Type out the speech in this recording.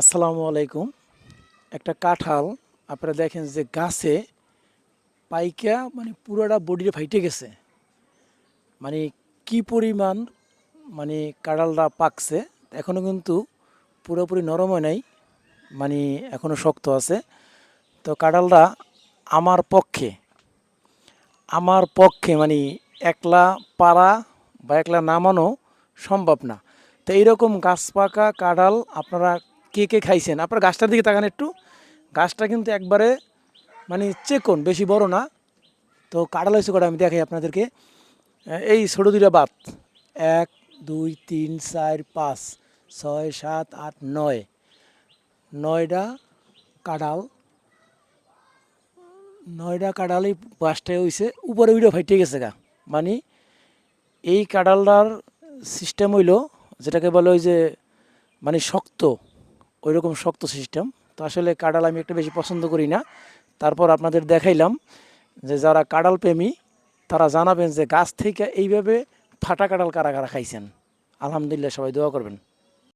আসসালামু আলাইকুম। একটা কাঁঠাল আপনারা দেখেন যে গাছে পাইকা মানে পুরোটা বডিটা ফাইটে গেছে। মানে কি পরিমাণ মানে কাঁঠালটা পাকছে, এখনো কিন্তু পুরোপুরি নরম হয় নাই, মানে এখনো শক্ত আছে। তো কাঁঠালটা আমার পক্ষে আমার পক্ষে মানে একলা পারা বা একলা নামানো সম্ভব না। তো এইরকম গাছ পাকা কাঁঠাল আপনারা কে কে খাইছেন? আপনার গাছটার দিকে তাকান একটু। গাছটা কিন্তু একবারে মানে চেকন, বেশি বড় না। তো কাঁঠাল হয়েছে কটা আমি দেখাই আপনাদেরকে। এই ছোটো দুইটা বাত, 1 2 3 4 5 6 7 8 9, 9টা কাঁঠাল। 9টা কাঁঠালই পাঁচটায় হয়েছে, উপরে উইডো ফাইটে গেছে গা। মানে এই কাঁঠালটার সিস্টেম হইল যেটাকে বলে ওই যে মানে শক্ত, ওই রকম শক্ত সিস্টেম। তো আসলে কাঁঠাল আমি একটা বেশি পছন্দ করি না। তারপর আপনাদের দেখাইলাম যে যারা কাঁঠাল প্রেমী তারা জানাবেন যে গাছ থেকে এইভাবে ফাটা কাঁঠাল কারা কারা খাইছেন। আলহামদুলিল্লাহ, সবাই দোয়া করবেন।